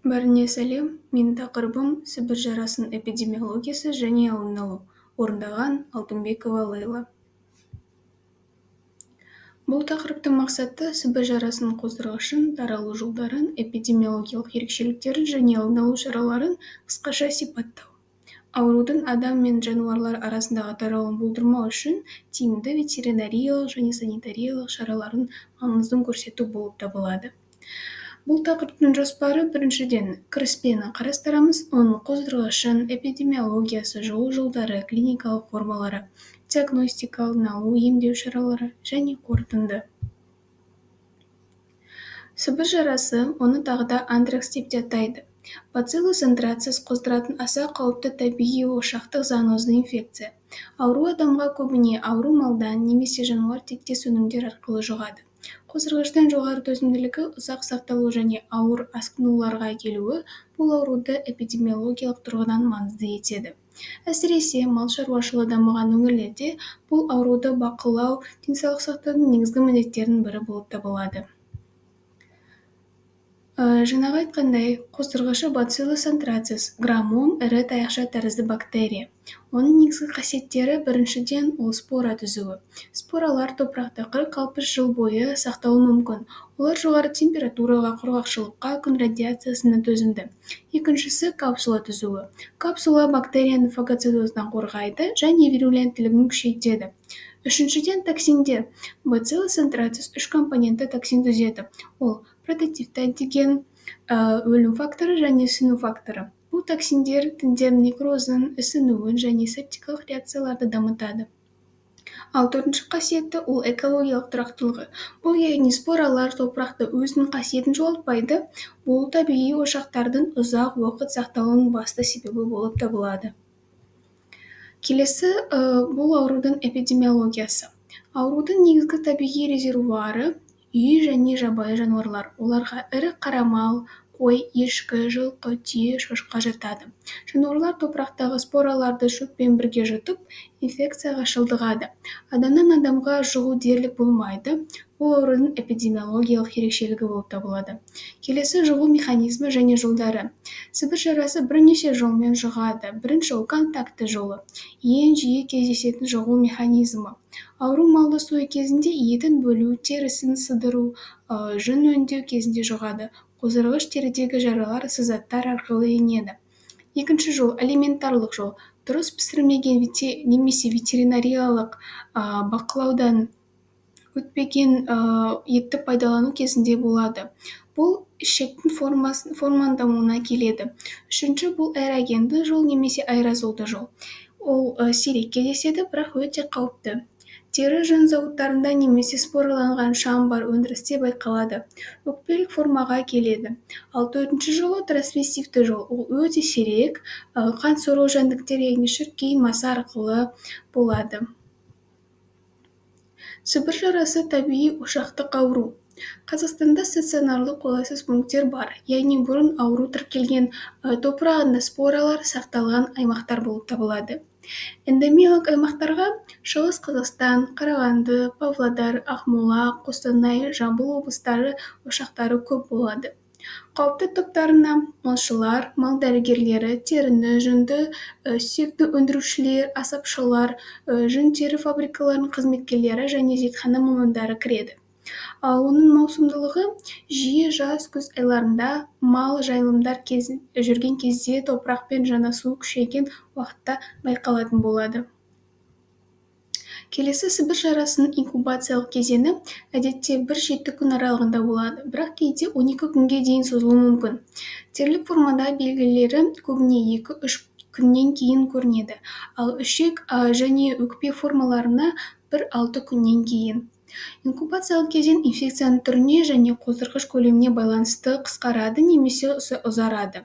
Бәріне сәлем, менің тақырыбым Сібір жарасының эпидемиологиясы және алдын алу. Орындаған Алтынбекова Лейла. Бұл тақырыптың мақсаты Сібір жарасының қоздырғышын, таралу жолдарын, эпидемиологиялық ерекшеліктерін және алдын алу шараларын қысқаша сипаттау. Аурудың адам мен жануарлар арасындағы тарауын болдырмау үшін тиімді ветеринариялық және санитариялық шараларын маңызын көрсету болып табылады. Бұл тақырыптың жоспары біріншіден кіріспені қарастырамыз, оның қоздырғышын, эпидемиологиясы, жұғу жолдары, клиникалық формалары, диагностика, алдын алу, емдеу шаралары және қорытынды. Сібір жарасы, оны тағы да антракс деп те атайды. Бациллус антрацис қоздыратын аса қауіпті табиғи ошақтық зоонозды инфекция. Ауру адамға көбіне ауру малдан немесе жануар тектес өнімдер арқылы жұғады. Қоздырғыштың жоғары төзімділігі, ұзақ сақталу және ауыр асқынуларға келуі бұл ауруды эпидемиологиялық тұрғыдан маңызды етеді. Әсіресе мал шаруашылығы дамыған өңірлерде бұл ауруды бақылау денсаулық сақтаудың негізгі міндеттерінің бірі болып табылады. Жаңағы айтқандай, қоздырғышы бациллус антрацис, грамом ірі таяқша тәрізді бактерия. Оның негізгі қасиеттері біріншіден ол спора түзуі. Споралар топырақты 40-60 жыл бойы сақтауы мүмкін. Олар жоғары температураға, құрғақшылыққа, күн радиациясына төзімді. Екіншісі капсула түзуі. Капсула бактерияны фагоцитоздан қорғайды және вируленттілігін күшейтеді. Үшіншіден токсиндер. Бациллус антрацис 3 компонентті токсин түзеді. Ол прототипті антиген, өлім факторы және ісіну факторы. Бұл токсиндер тіндер некрозын, ісінуін және септикалық реакцияларды дамытады. Ал төртінші қасиеті ол экологиялық тұрақтылығы. Бұл яғни споралар топырақты өзінің қасиетін жоғалтпайды. Бұл табиғи ошақтардың ұзақ уақыт сақталуының басты себебі болып табылады. Келесі бұл аурудың эпидемиологиясы. Аурудың негізгі табиғи резервуары үй және жабайы жануарлар. Оларға ірі қара мал, қой, ешкі, жылқы, түйе, шошқа жатады. Жануарлар топырақтағы спораларды шөппен бірге жұтып, инфекцияға шалдығады. Адамнан адамға жұғу дерлік болмайды. Бұл аурудың эпидемиологиялық ерекшелігі болып табылады. Келесі жұғу механизмі және жолдары. Сібір жарасы бірнеше жолмен жұғады. Бірінші ол контакты жолы. Ең жиі кездесетін жұғу механизмі. Ауру малды сою кезінде етін бөлу, терісін сыдыру, жүн өңдеу кезінде жұғады. Қоздырғыш терідегі жаралар сызаттар арқылы енеді. Екінші жол алиментарлық жол. Дұрыс пісірілмеген немесе ветеринариялық бақылаудан өтпеген етті пайдалану кезінде болады. Бұл ішектің форманың дамуына келеді. Үшінші бұл аэрогенді жол немесе аэрозолды жол. Ол сирек кездеседі, бірақ өте қауіпті. Тері жүн зауыттарында немесе спораланған шам бар өндірісте байқалады. Өкпелік формаға келеді. Ал төртінші жолы трансмиссивті жол. Ол өте сирек, қан сору жәндіктер яғни шіркей маса арқылы болады. Сібір жарасы табиғи ошақтық ауру. Қазақстанда стационарлы қолайсыз пункттер бар, яғни бұрын ауру тіркелген топырағында споралар сақталған аймақтар болып табылады. Эндемиялық аймақтарға Шығыс Қазақстан, Қарағанды, Павлодар, Ақмола, Қостанай, Жамбыл облыстары ошақтары көп болады. Қауіпті топтарына малшылар, мал дәрігерлері, теріні, жүнді, сүйекті өндірушілер, асапшылар, жүн-тері фабрикаларының қызметкерлері және зертхана мамандары кіреді. Оның маусымдылығы жиі жаз күз айларында мал жайылымдар жүрген кезде топырақпен жанасу күшейген уақытта байқалатын болады. Келесі сібір жарасының инкубациялық кезеңі әдетте 1-7 күн аралығында болады, бірақ кейде 12 күнге дейін созылуы мүмкін. Терлік формада белгілері көбіне 2-3 күннен кейін көрінеді, ал ішек және өкпе формаларына 1-6 күннен кейін. Инкубациялық кезең инфекцияның түріне және қоздырғыш көлеміне байланысты қысқарады немесе ұзарады.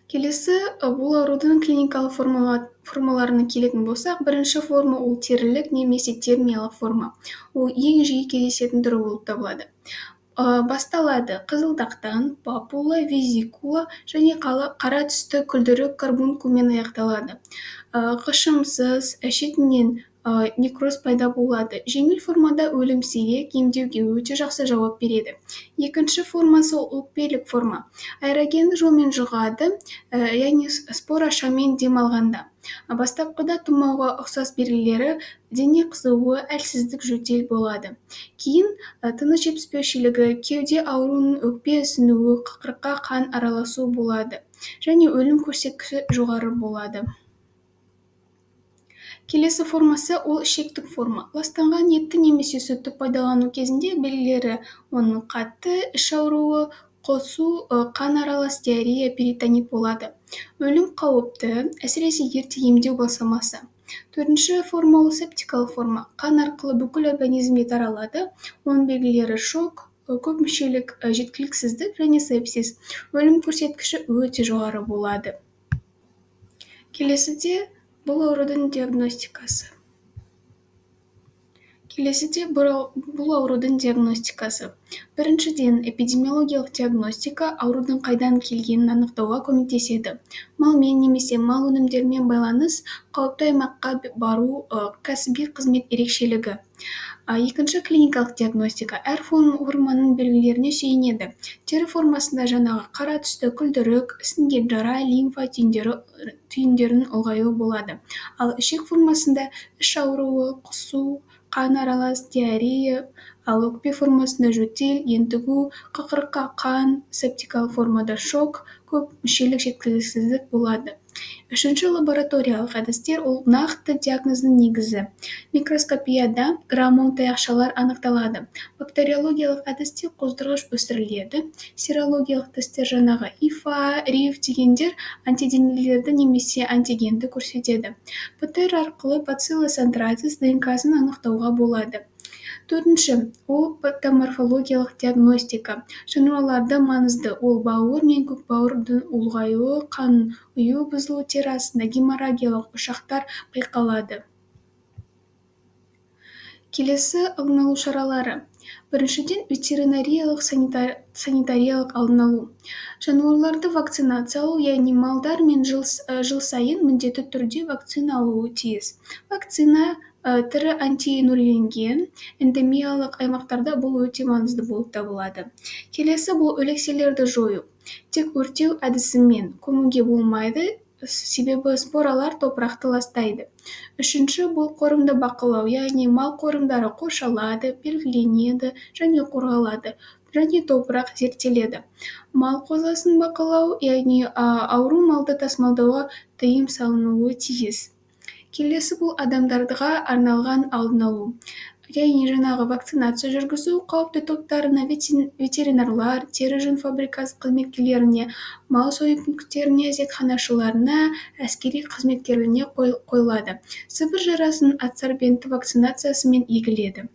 Келесі бұл аурудың клиникалық формаларына келетін болсақ, бірінші форма ол терілік немесе термиялық форма. Ол ең жиі кездесетін түрі болып табылады. Басталады қызылдақтан, папула, визикула және қара түсті күлдірік карбункулмен аяқталады. Қышымсыз, шетінен некроз пайда болады. Жеңіл формада өлім сирек, емдеуге өте жақсы жауап береді. Екінші формасы өкпелік форма. Аэрогенді жолмен жұғады, яғни спора шаммен дем алғанда. Бастапқыда тұмауға ұқсас белгілері дене қызуы, әлсіздік, жөтел болады. Кейін тыныс жетіспеушілігі, кеуде ауруының, өкпе ісінуі, қықырыққа қан араласу болады және өлім көрсеткіші жоғары болады. Келесі формасы ол ішектік форма. Ластанған етті немесе сүтті пайдалану кезінде белгілері оның қатты, іш ауруы, қосу, қан аралас диарея, перитонит болады. Өлім қауіпті, әсіресе ерте емдеу балсамасы. Төртінші форма ол септикалық форма. Қан арқылы бүкіл организмге таралады. Оның белгілері шок, көп мүшелік, жеткіліксіздік және сепсис. Өлім көрсеткіші өте жоғары болады. Келесіде бұл аурудың диагностикасы. Біріншіден, эпидемиологиялық диагностика аурудың қайдан келгенін анықтауға көмектеседі. Малмен немесе мал өнімдерімен байланыс, қауіпті аймаққа бару, кәсіби қызмет ерекшелігі. Екінші, клиникалық диагностика. Әр форманың белгілеріне сүйенеді. Тері формасында жаңағы қара түсті күлдірік, ісінген жара, лимфа түйіндерінің ұлғаюы болады. Ал ішек формасында іш ауруы, құсу, қан аралас диарея, ал өкпе формасында жөтел, ентігу, қықырыққа қан, септикалық формада шок, көп мүшелік жеткіліксіздік болады. Үшінші, лабораториялық әдістер ол нақты диагноздың негізі. Микроскопияда граммон таяқшалар анықталады. Бактериологиялық әдісте қоздырғыш өсіріледі. Серологиялық тесттер жаңағы ИФА, РИФ дегендер антиденелерді немесе антигенді көрсетеді. ПТР арқылы бациллус антрацис ДНК-сын анықтауға болады. Төртінші, ол патоморфологиялық диагностика. Жануарларда маңызды, ол бауыр мен көкбауырдың ұлғаюы, қан ұю бұзылу, тері астында геморрагиялық ошақтар байқалады. Келесі алдын алу шаралары. Біріншіден, ветеринариялық санитариялық алдын алу. Жануарларды вакцинациялау, яғни малдар мен жыл сайын міндетті түрде вакцина алуы тиіс. Вакцина тірі антинурленген эндемиялық аймақтарда бұл өте маңызды болып табылады. Келесі бұл өлекселерді жою. Тек өртеу әдісімен көмуге болмайды, себебі споралар топырақты ластайды. Үшінші, бұл қорымды бақылау, яғни мал қорымдары қоршалады, белгіленеді және қорғалады, және топырақ зерттеледі. Мал қозасын бақылау, яғни ауру малды тасымалдауға тыйым салынуы тиіс. Келесі бұл адамдарға арналған алдын алу. Яғни жаңағы вакцинация жүргізу, қауіпті топтарына, ветеринарлар, тері жүн фабрикасы қызметкерлеріне, мал сою пункттеріне, зертханашыларына, әскери қызметкерлеріне қойылады. Сібір жарасының адсорбентті вакцинациясымен егіледі.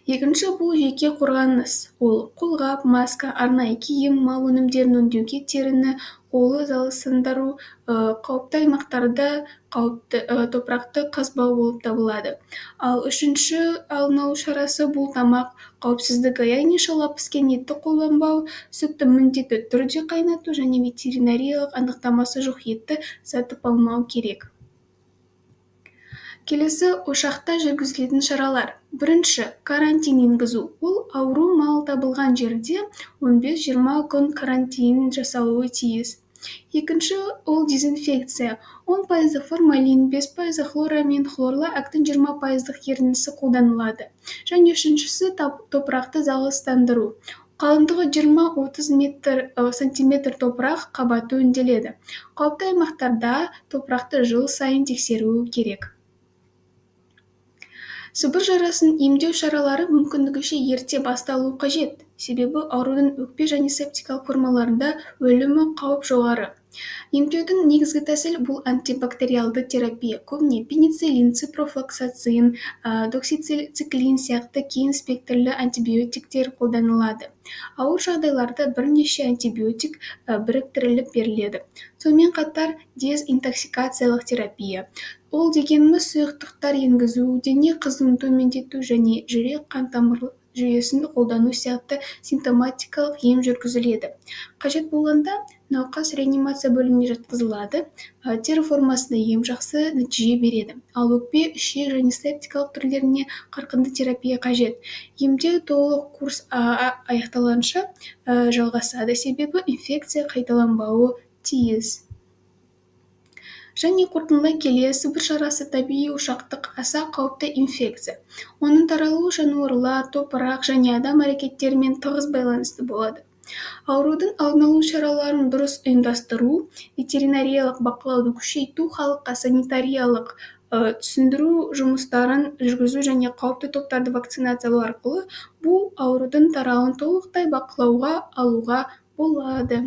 Екінші, бұл жеке қорғаныс. Ол қолғап, маска, арнайы киім, мал өнімдерін өңдеуге теріні, қолы залысындыру, қауіпті аймақтарда топырақты қазбау болып табылады. Ал үшінші алдын алу шарасы бұл тамақ қауіпсіздігі, яғни шала піскен етті қолданбау, сүтті міндетті түрде қайнату және ветеринариялық анықтамасы жоқ етті сатып алмау керек. Келесі ошақта жүргізілетін шаралар. Бірінші, карантин енгізу. Ол ауру мал табылған жерде 15-20 күн карантин жасалуы тиіс. Екінші, ол дезинфекция. 10% формалин, 5% хлорамин, хлорлы әктің 20% ерінісі қолданылады. Және үшіншісі, топырақты залыстандыру. Қалыңдығы 20-30 сантиметр топырақ қабаты өңделеді. Қауіпті аймақтарда топырақты жыл сайын тексеруі керек. Сібір жарасын емдеу шаралары мүмкіндігінше ерте басталуы қажет, себебі аурудың өкпе және септикалық формаларында өлімі қауіп жоғары. Емдеудің негізгі тәсіл бұл антибактериалды терапия. Көбіне пенициллин, ципрофлоксацин, доксициклин сияқты кең спектрлі антибиотиктер қолданылады. Ауыр жағдайларда бірнеше антибиотик біріктіріліп беріледі. Сонымен қатар дезинтоксикациялық терапия. Ол дегеніміз сұйықтықтар енгізу, дене қызуын төмендету және жүрек қан жүйесін қолдану сияқты симптоматикалық ем жүргізіледі. Қажет болғанда науқас реанимация бөліміне жатқызылады. Теріформасында ем жақсы нәтиже береді. Ал өкпе, ішек және септикалық түрлеріне қарқынды терапия қажет. Емдеу толық курс аяқталғанша жалғасады, себебі инфекция қайталанбауы тиіс. Және қорытындылай келе, сібір жарасы табиғи ошақтық аса қауіпті инфекция. Оның таралуы жануарлар, топырақ және адам әрекеттерімен тығыз байланысты болады. Аурудың алдын алу шараларын дұрыс ұйымдастыру, ветеринариялық бақылауды күшейту, халыққа санитариялық түсіндіру жұмыстарын жүргізу және қауіпті топтарды вакцинациялау арқылы бұл аурудың тарауын толықтай бақылауға алуға болады.